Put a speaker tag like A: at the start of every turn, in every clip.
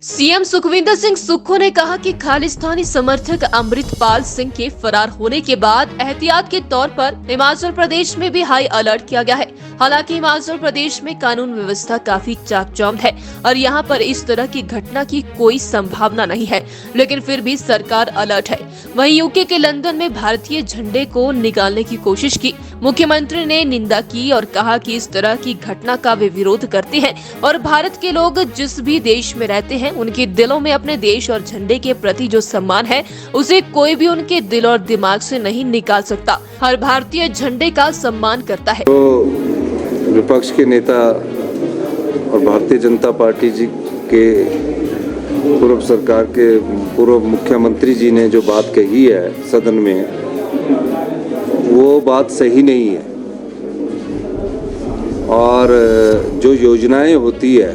A: CM Sukhvinder Singh Sukhu ने कहा कि खालिस्तानी समर्थक अमृतपाल सिंह के फरार होने के बाद एहतियात के तौर पर हिमाचल प्रदेश में भी हाई अलर्ट किया गया है। हालांकि हिमाचल प्रदेश में कानून व्यवस्था काफी चाकचौंध है और यहां पर इस तरह की घटना की कोई संभावना नहीं है, लेकिन फिर भी सरकार अलर्ट है। वहीं यूके के लंदन में भारतीय झंडे को निकालने की कोशिश की। मुख्यमंत्री ने निंदा की और कहा कि इस तरह की घटना का वे विरोध करते हैं और भारत के लोग जिस भी देश में रहते हैं उनके दिलों में अपने देश और झंडे के प्रति जो सम्मान है उसे कोई भी उनके दिल और दिमाग से नहीं निकाल सकता। हर भारतीय झंडे का सम्मान करता है।
B: तो विपक्ष के नेता और भारतीय जनता पार्टी जी के पूर्व सरकार के पूर्व मुख्यमंत्री जी ने जो बात कही है सदन में, वो बात सही नहीं है। और जो योजनाएं होती है,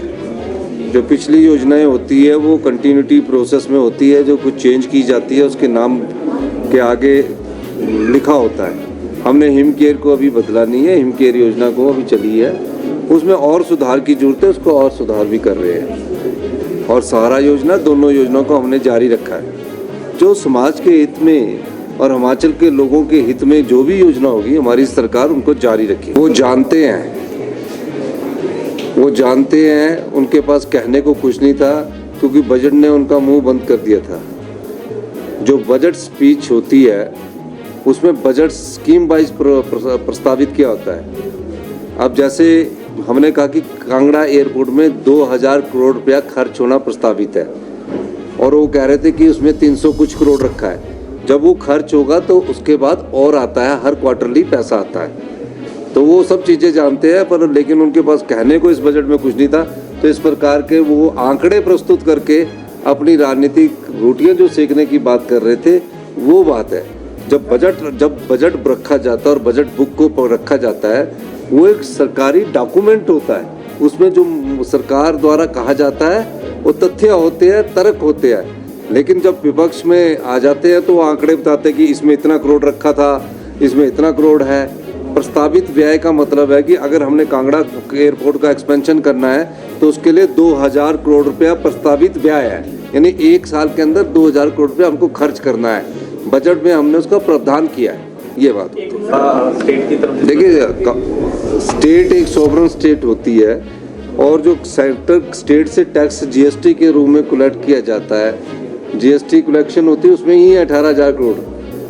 B: जो पिछली योजनाएं होती है, वो कंटिन्यूटी प्रोसेस में होती है। जो कुछ चेंज की जाती है उसके नाम के आगे लिखा होता है। हमने हिम केयर को अभी बदला नहीं है, हिम केयर योजना को अभी चली है, उसमें और सुधार की जरूरत है, उसको और सुधार भी कर रहे हैं। और सहारा योजना, दोनों योजनाओं को हमने जारी रखा है। जो समाज के हित में और हिमाचल के लोगों के हित में जो भी योजना होगी, हमारी सरकार उनको जारी रखेगी। वो जानते हैं, उनके पास कहने को कुछ नहीं था, क्योंकि बजट ने उनका मुंह बंद कर दिया था। जो बजट स्पीच होती है उसमें बजट स्कीम वाइज प्रस्तावित किया होता है। अब जैसे हमने कहा कि कांगड़ा एयरपोर्ट में 2000 करोड़ रुपया खर्च होना प्रस्तावित है और वो कह रहे थे कि उसमें 300 कुछ करोड़ रखा है। जब वो खर्च होगा तो उसके बाद और आता है, हर क्वार्टरली पैसा आता है। तो वो सब चीज़ें जानते हैं, पर लेकिन उनके पास कहने को इस बजट में कुछ नहीं था। तो इस प्रकार के वो आंकड़े प्रस्तुत करके अपनी राजनीतिक रोटियां जो सेकने की बात कर रहे थे, वो बात है। जब बजट रखा जाता है और बजट बुक को रखा जाता है, वो एक सरकारी डॉक्यूमेंट होता है। उसमें जो सरकार द्वारा कहा जाता है वो तथ्य होते हैं, तर्क होते हैं। लेकिन जब विपक्ष में आ जाते हैं तो वो आंकड़े बताते हैं कि इसमें इतना करोड़ रखा था, इसमें इतना करोड़ है। प्रस्तावित व्यय का मतलब है कि अगर हमने कांगड़ा एयरपोर्ट का एक्सपेंशन करना है तो उसके लिए 2000 करोड़ रुपया प्रस्तावित व्यय है, यानी एक साल के अंदर 2000 करोड़ रुपया हमको खर्च करना है। बजट में हमने उसका प्रावधान किया है। ये बात स्टेट की तरफ देखिए, स्टेट एक सॉवरन स्टेट होती है और जो सेंटर स्टेट से टैक्स जीएसटी के रूप में कलेक्ट किया जाता है, जीएसटी कलेक्शन होती है, उसमें ही 18,000 करोड़।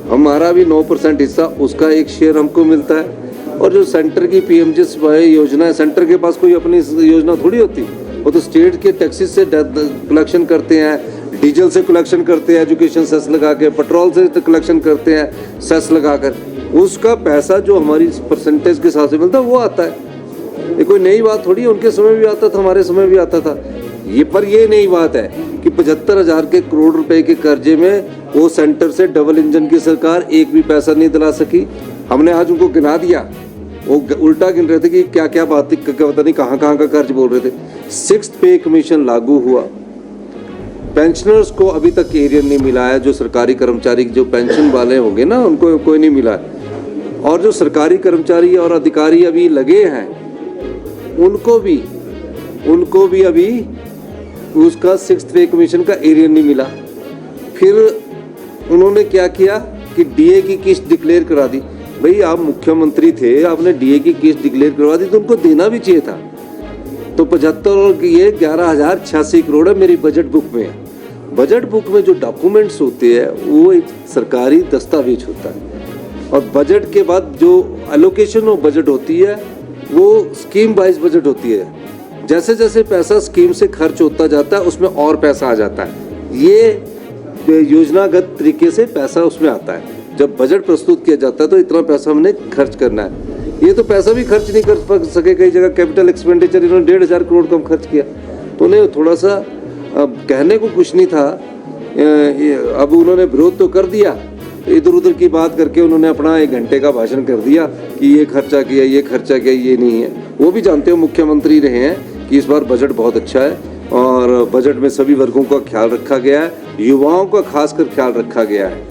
B: हमारा भी 9% हिस्सा, उसका एक शेयर हमको मिलता है। और जो सेंटर की पीएमजीएसवाई योजना है, सेंटर के पास कोई अपनी योजना थोड़ी होती, वो तो स्टेट के टैक्सेस से कलेक्शन करते हैं, डीजल से कलेक्शन करते हैं, एजुकेशन सेस लगा के, पेट्रोल से कलेक्शन करते हैं सेस लगाकर। उसका पैसा जो हमारी परसेंटेज के हिसाब से मिलता है वो आता है। ये कोई नई बात थोड़ी है, उनके समय भी आता था, हमारे समय भी आता था। ये नई बात है कि 75,000 के करोड़ रुपए के कर्जे में वो सेंटर से डबल इंजन की सरकार एक भी पैसा नहीं दिला सकी। हमने आज उनको गिना दिया, वो उल्टा गिन रहे थे कि क्या क्या बात, पता नहीं कहाँ का कर्ज बोल रहे थे। 6th पे कमीशन लागू हुआ, पेंशनर्स को अभी तक एरियन नहीं मिला है। जो सरकारी कर्मचारी जो पेंशन वाले होंगे ना, उनको कोई नहीं मिला है। और जो सरकारी कर्मचारी और अधिकारी अभी लगे हैं, उनको भी अभी उसका 6th पे कमीशन का एरियन नहीं मिला। फिर उन्होंने क्या किया कि डीए की किस्त डिक्लेयर करा दी। भाई आप मुख्यमंत्री थे, आपने डीए की किस्त डिक्लेयर करवा दी तो उनको देना भी चाहिए था। तो 75 और ये 11,086 करोड़ है मेरी बजट बुक में है। बजट बुक में जो डॉक्यूमेंट्स होते हैं वो एक सरकारी दस्तावेज होता है। और बजट के बाद जो एलोकेशन ऑफ बजट होती है वो स्कीम वाइज बजट होती है। जैसे जैसे पैसा स्कीम से खर्च होता जाता है उसमें और पैसा आ जाता है। ये योजनागत तरीके से पैसा उसमें आता है। जब बजट प्रस्तुत किया जाता है तो इतना पैसा हमने खर्च करना है। ये तो पैसा भी खर्च नहीं कर सके, कई जगह कैपिटल एक्सपेंडिचर इन्होंने 1,500 करोड़ कम खर्च किया। तो उन्हें थोड़ा सा कहने को कुछ नहीं था। अब उन्होंने विरोध तो कर दिया, इधर उधर की बात करके उन्होंने अपना 1 घंटे का भाषण कर दिया कि ये खर्चा किया, ये खर्चा किया, ये नहीं है। वो भी जानते हो, मुख्यमंत्री रहे हैं, कि इस बार बजट बहुत अच्छा है और बजट में सभी वर्गों का ख्याल रखा गया है, युवाओं का खासकर ख्याल रखा गया है।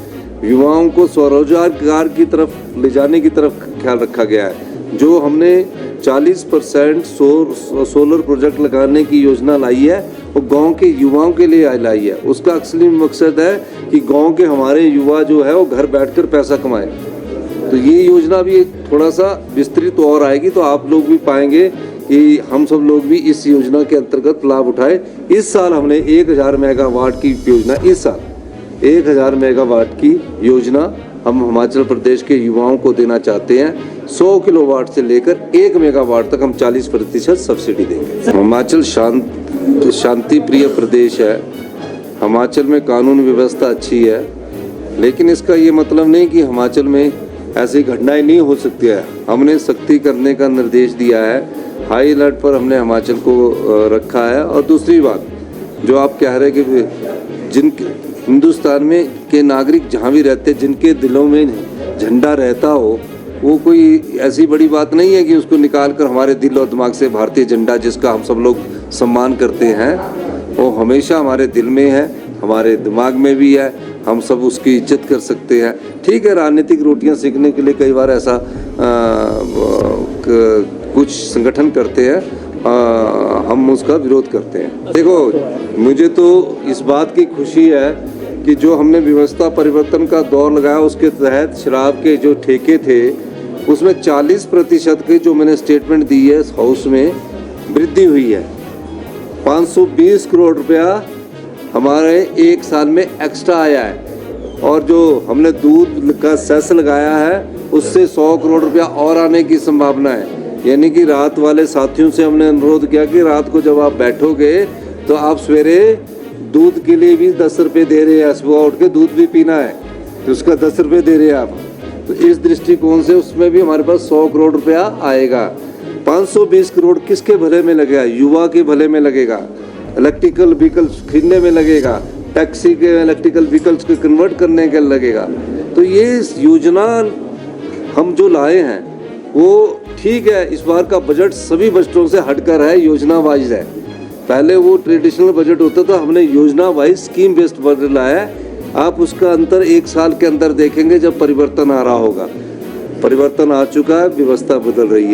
B: युवाओं को स्वरोजगार की तरफ ले जाने की तरफ ख्याल रखा गया है। जो हमने 40% सोलर प्रोजेक्ट लगाने की योजना लाई है, वो गांव के युवाओं के लिए लाई है। उसका असली मकसद है कि गांव के हमारे युवा जो है वो घर बैठकर पैसा कमाए। तो ये योजना भी थोड़ा सा विस्तृत और आएगी तो आप लोग भी पाएंगे कि हम सब लोग भी इस योजना के अंतर्गत लाभ उठाए। इस साल हमने 1000 मेगावाट की योजना, इस साल 1000 मेगावाट की योजना हम हिमाचल प्रदेश के युवाओं को देना चाहते हैं। 100 किलोवाट से लेकर 1 मेगावाट तक हम 40% सब्सिडी देंगे। हिमाचल शांति प्रिय प्रदेश है। हिमाचल में कानून व्यवस्था अच्छी है, लेकिन इसका ये मतलब नहीं कि हिमाचल में ऐसी घटनाएं नहीं हो सकती है। हमने सख्ती करने का निर्देश दिया है, हाई अलर्ट पर हमने हिमाचल को रखा है। और दूसरी बात जो आप कह रहे हैं कि जिनके हिंदुस्तान में के नागरिक जहाँ भी रहते हैं, जिनके दिलों में झंडा रहता हो, वो कोई ऐसी बड़ी बात नहीं है कि उसको निकाल कर हमारे दिल और दिमाग से भारतीय झंडा, जिसका हम सब लोग सम्मान करते हैं, वो हमेशा हमारे दिल में है, हमारे दिमाग में भी है। हम सब उसकी इज्जत कर सकते हैं। ठीक है, राजनीतिक रोटियां सीखने के लिए कई बार ऐसा कुछ संगठन करते हैं, हम उसका विरोध करते हैं। देखो, मुझे तो इस बात की खुशी है कि जो हमने व्यवस्था परिवर्तन का दौर लगाया, उसके तहत शराब के जो ठेके थे उसमें 40% की जो मैंने स्टेटमेंट दी है हाउस में वृद्धि हुई है। 520 करोड़ रुपया हमारे एक साल में एक्स्ट्रा आया है। और जो हमने दूध का सेस लगाया है उससे 100 करोड़ रुपया और आने की संभावना है। यानी कि रात वाले साथियों से हमने अनुरोध किया कि रात को जब आप बैठोगे तो आप सवेरे दूध के लिए भी 10 रुपये दे रहे हैं, सुबह उठ के दूध भी पीना है तो उसका 10 रुपये दे रहे हैं आप। तो इस दृष्टिकोण से उसमें भी हमारे पास 100 करोड़ रुपया आएगा। 520 करोड़ किसके भले में लगेगा? युवा के भले में लगेगा, इलेक्ट्रिकल व्हीकल्स खरीदने में लगेगा, टैक्सी के इलेक्ट्रिकल व्हीकल्स को कन्वर्ट करने के लगेगा। तो ये योजना हम जो लाए हैं वो ठीक है। इस बार का बजट सभी बजटों से हटकर है, योजना वाइज है। पहले वो ट्रेडिशनल बजट होता था, हमने योजना वाइज स्कीम बेस्ड बजट लाया है। आप उसका अंतर 1 साल के अंदर देखेंगे जब परिवर्तन आ रहा होगा। परिवर्तन आ चुका है, व्यवस्था बदल रही है।